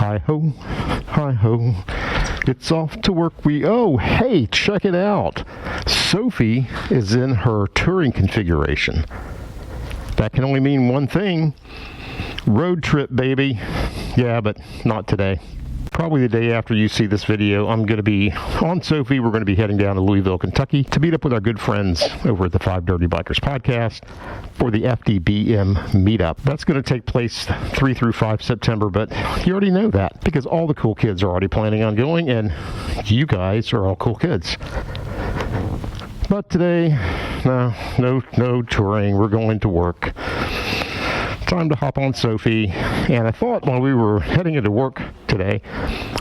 Hi-ho, hi-ho, it's off to work we... Oh, hey, check it out. Sophie is in her touring configuration. That can only mean one thing. Road trip, baby. Yeah, but not today. Probably the day after you see this video, I'm going to be on Sophie. We're going to be heading down to Louisville, Kentucky to meet up with our good friends over at the 5 Dirty Bikers podcast for the FDBM meetup. That's going to take place 3 through 5 September, but you already know that because all the cool kids are already planning on going, and you guys are all cool kids. But today, no touring. We're going to work. Time to hop on Sophie, and I thought while we were heading into work today,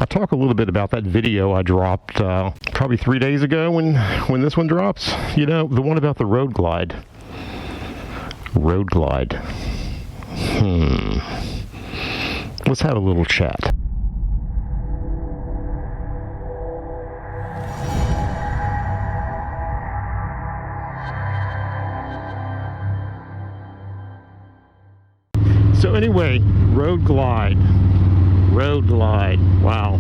I'll talk a little bit about that video I dropped probably 3 days ago when this one drops. You know, the one about the road glide. Road glide. Let's have a little chat. So anyway, road glide, wow.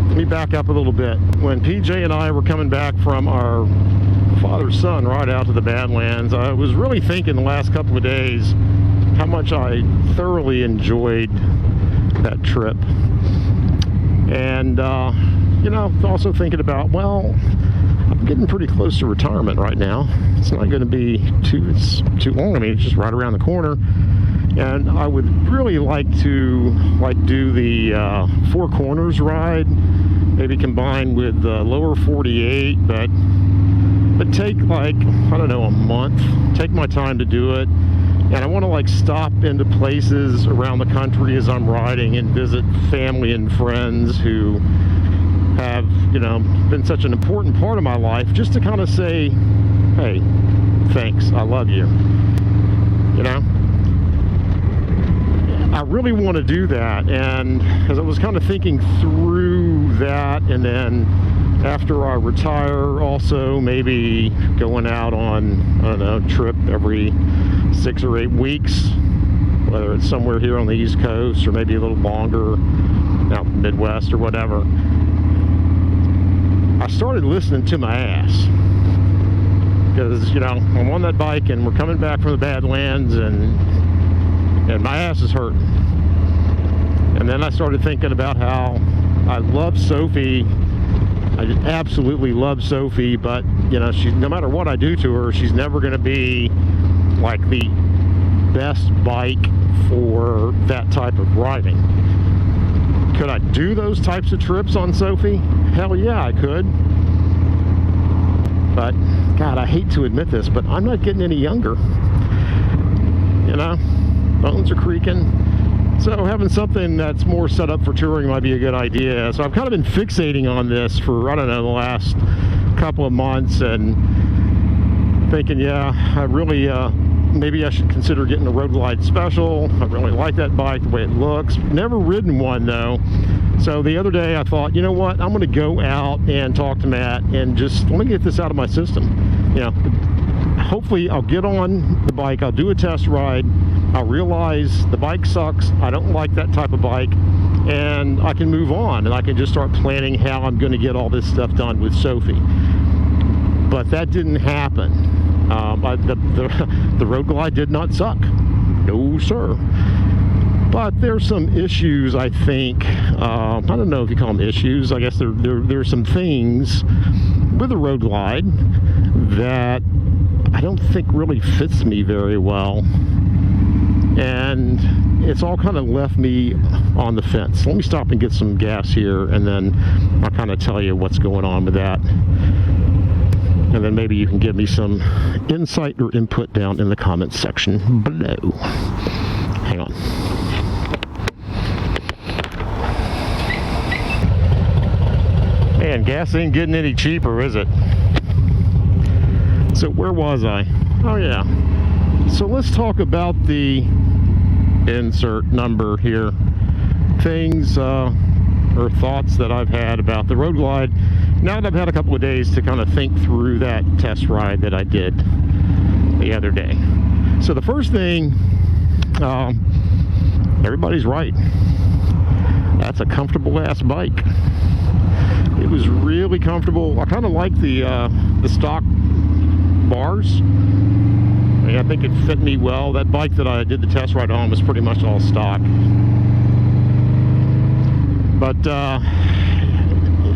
Let me back up a little bit. When PJ and I were coming back from our father-son ride out to the Badlands, I was really thinking the last couple of days how much I thoroughly enjoyed that trip. And, you know, also thinking about, well, I'm getting pretty close to retirement right now. It's not going to be too long. I mean, it's just right around the corner. And I would really like to do the Four Corners ride, maybe combined with the lower 48, but take I don't know, a month. Take my time to do it. And I want to stop into places around the country as I'm riding and visit family and friends who have, you know, been such an important part of my life, just to kind of say, hey, thanks, I love you, you know? I really want to do that, and as I was kind of thinking through that, and then after I retire, also maybe going out on, I don't know, trip every 6 or 8 weeks, whether it's somewhere here on the East Coast or maybe a little longer out in the Midwest or whatever. I started listening to my ass because, you know, I'm on that bike and we're coming back from the Badlands, and my ass is hurting. And then I started thinking about how I love Sophie. I just absolutely love Sophie, but, you know, no matter what I do to her, she's never going to be like the best bike for that type of riding. Could I do those types of trips on Sophie? Hell yeah, I could. But, God, I hate to admit this, but I'm not getting any younger. You know? Bones are creaking, so having something that's more set up for touring might be a good idea. So I've kind of been fixating on this for, I don't know, the last couple of months, and thinking, yeah, I really, maybe I should consider getting a Road Glide Special. I really like that bike, the way it looks. Never ridden one, though. So the other day I thought, you know what, I'm going to go out and talk to Matt and just let me get this out of my system. You know, hopefully I'll get on the bike, I'll do a test ride, I'll realize the bike sucks, I don't like that type of bike, and I can move on, and I can just start planning how I'm going to get all this stuff done with Sophie. But that didn't happen. The Road Glide did not suck. No, sir. But there's some issues, I think. I don't know if you call them issues. I guess there's some things with the Road Glide that I don't think really fits me very well. And it's all kind of left me on the fence. Let me stop and get some gas here, and then I'll kind of tell you what's going on with that. And then maybe you can give me some insight or input down in the comments section below. Hang on. Man, gas ain't getting any cheaper, is it? So where was I? Oh yeah. So let's talk about the insert number here. Things or thoughts that I've had about the Road Glide now that I've had a couple of days to kind of think through that test ride that I did the other day. So the first thing, everybody's right. that's a comfortable ass bike. It was really comfortable. I kind of like the stock bars. I think it fit me well. That bike that I did the test ride on was pretty much all stock. But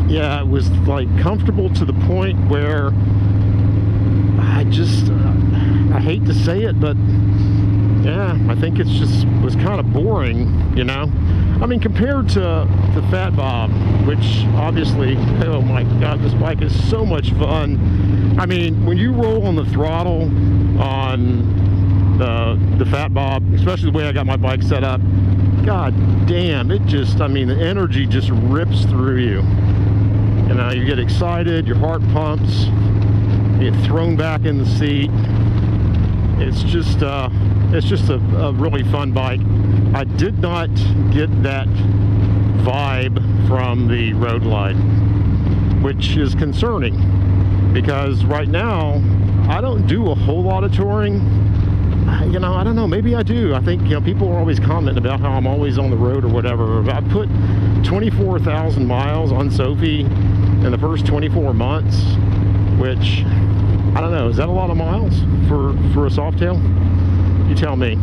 yeah, it was like comfortable to the point where I just I hate to say it, but yeah, I think it's just was kind of boring, you know. I mean, compared to the Fat Bob, which obviously, oh my god, this bike is so much fun. I mean, when you roll on the throttle on the Fat Bob, especially the way I got my bike set up, god damn, it just, I mean, the energy just rips through you. You know, you get excited, your heart pumps, you get thrown back in the seat. It's just a really fun bike. I did not get that vibe from the Road Glide, which is concerning because right now I don't do a whole lot of touring. You know, I don't know, maybe I do. I think, you know, people are always commenting about how I'm always on the road or whatever. I put 24,000 miles on Sophie in the first 24 months, which, I don't know, is that a lot of miles for a Softail? You tell me.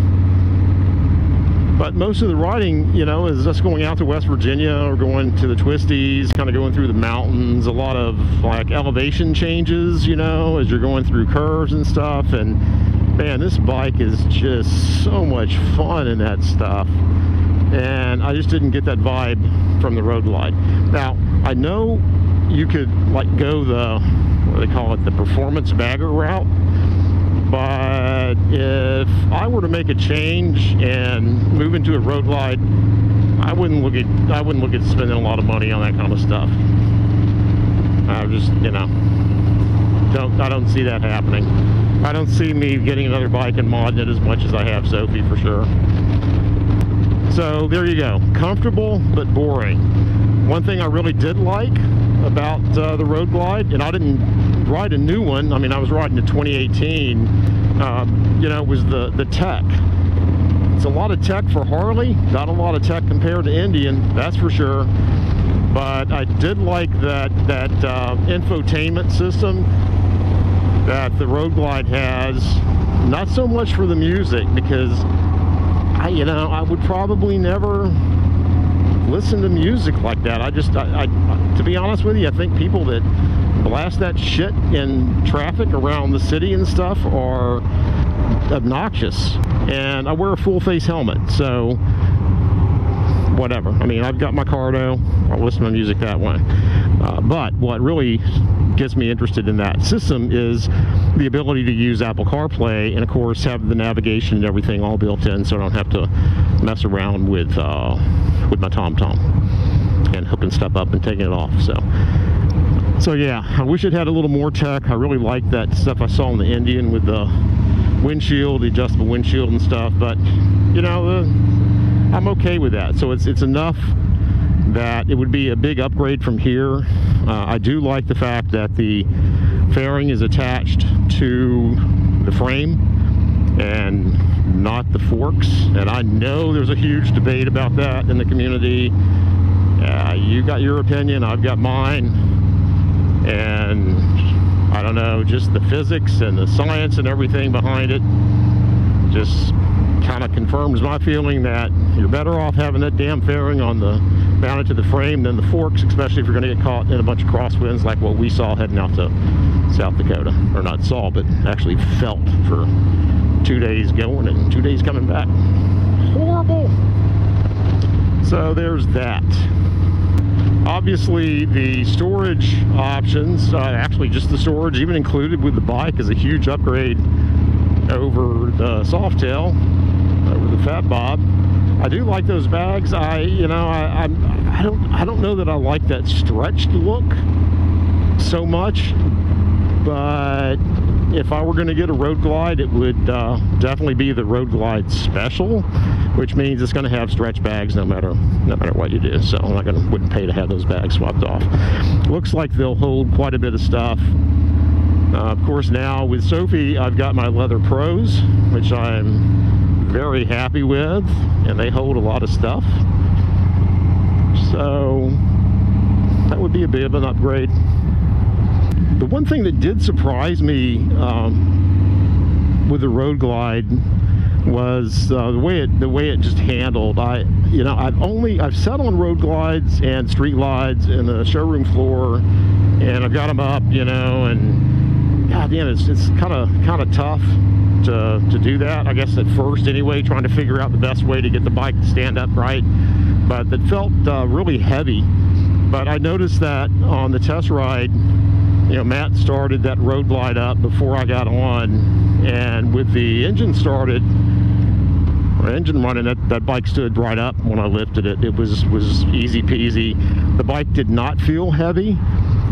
But most of the riding, you know, is us going out to West Virginia or going to the twisties, kind of going through the mountains, a lot of like elevation changes, you know, as you're going through curves and stuff. And man, this bike is just so much fun in that stuff. And I just didn't get that vibe from the Road Glide. Now, I know you could like go the, what do they call it, the performance bagger route. But if I were to make a change and move into a Road Glide, I wouldn't look at spending a lot of money on that kind of stuff. I just, you know, I don't see that happening. I don't see me getting another bike and modding it as much as I have Sophie, for sure. So there you go, comfortable but boring. One thing I really did like about the Road Glide, and I didn't ride a new one, I mean, I was riding a 2018, you know, was the tech. It's a lot of tech for Harley, not a lot of tech compared to Indian, that's for sure. But I did like that infotainment system that the Road Glide has. Not so much for the music, because I would probably never listen to music like that. I to be honest with you, I think people that blast that shit in traffic around the city and stuff are obnoxious. And I wear a full face helmet, so whatever. I mean, I've got my Cardo, I'll listen to music that way. But what really gets me interested in that system is the ability to use Apple CarPlay and, of course, have the navigation and everything all built in, so I don't have to mess around with my TomTom and hooking stuff up and taking it off. So yeah, I wish it had a little more tech. I really liked that stuff I saw in the Indian with the windshield, the adjustable windshield and stuff, but you know, I'm okay with that. So it's enough that it would be a big upgrade from here. I do like the fact that the fairing is attached to the frame and not the forks, and I know there's a huge debate about that in the community. You got your opinion, I've got mine, and I don't know, just the physics and the science and everything behind it just kind of confirms my feeling that you're better off having that damn fairing on the mounted to the frame than the forks, especially if you're going to get caught in a bunch of crosswinds like what we saw heading out to South Dakota. Or not saw, but actually felt for 2 days going and 2 days coming back. Horrible. So there's that. Obviously, the storage options, actually just the storage, even included with the bike, is a huge upgrade over the Softail, over the Fat Bob. I do like those bags. I don't know that I like that stretched look so much, but if I were going to get a Road Glide, it would definitely be the Road Glide Special, which means it's going to have stretch bags no matter what you do. So I wouldn't pay to have those bags swapped off. Looks like they'll hold quite a bit of stuff. Of course, now with Sophie, I've got my Leather Pros, which I'm very happy with, and they hold a lot of stuff. be a bit of an upgrade. The one thing that did surprise me with the Road Glide was the way it just handled. I've sat on Road Glides and Street Glides in the showroom floor, and I've got them up, and god damn, it's kind of tough to do that, I guess, at first anyway, trying to figure out the best way to get the bike to stand upright. But it felt really heavy. But I noticed that on the test ride, Matt started that Road Glide up before I got on, and with the engine started, or engine running, that bike stood right up when I lifted it. It was easy peasy. The bike did not feel heavy.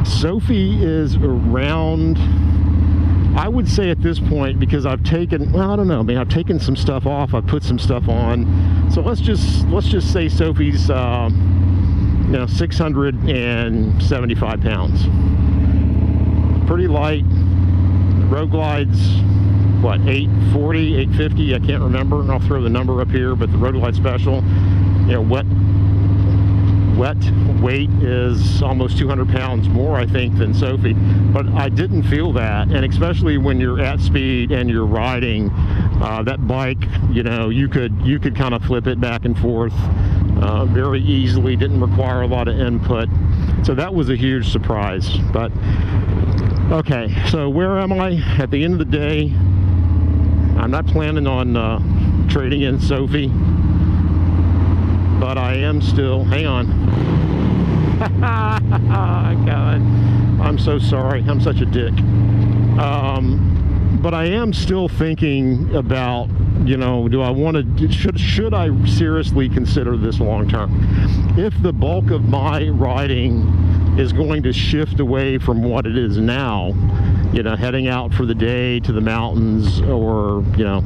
Sophie is around, I would say at this point, because I've taken, well, I don't know, I mean, I've taken some stuff off, I've put some stuff on, so let's just say Sophie's 675 pounds. Pretty light. Road Glide's what, 840, 850, I can't remember. I'll throw the number up here, but the Road Glide Special, wet weight is almost 200 pounds more, I think, than Sophie. But I didn't feel that, and especially when you're at speed and you're riding that bike, you could kind of flip it back and forth very easily. Didn't require a lot of input, so that was a huge surprise. But okay, so where am I at the end of the day? I'm not planning on trading in Sophie, but I am still, hang on. God, I'm so sorry. I'm such a dick. But I am still thinking about, do I want to, should I seriously consider this long term? If the bulk of my riding is going to shift away from what it is now, heading out for the day to the mountains, or, the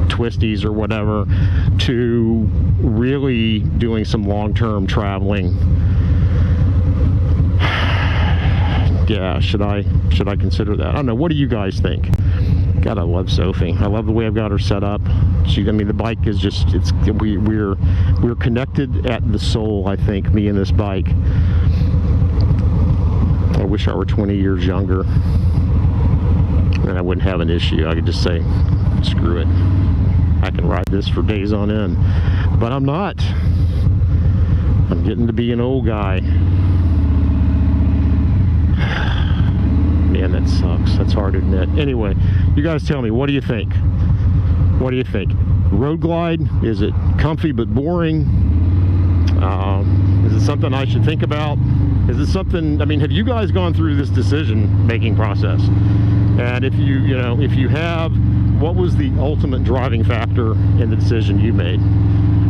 twisties or whatever, to really doing some long-term traveling. Yeah, should I consider that? I don't know. What do you guys think? God, I love Sophie. I love the way I've got her set up. The bike is just, we're connected at the soul, I think, me and this bike. I wish I were 20 years younger, and I wouldn't have an issue. I could just say, screw it, I can ride this for days on end. But I'm not. I'm getting to be an old guy. Man, that sucks. That's hard to admit. Anyway, you guys tell me, what do you think? What do you think? Road Glide, is it comfy but boring? Is it something I should think about? Is it something, I mean, have you guys gone through this decision-making process? And if you have, what was the ultimate driving factor in the decision you made?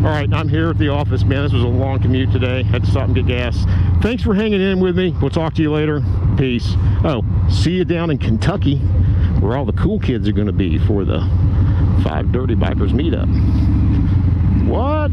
All right, I'm here at the office, man. This was a long commute today. Had to stop and get gas. Thanks for hanging in with me. We'll talk to you later. Peace. Oh, see you down in Kentucky, where all the cool kids are going to be for the 5 Dirty Bikers meetup. What?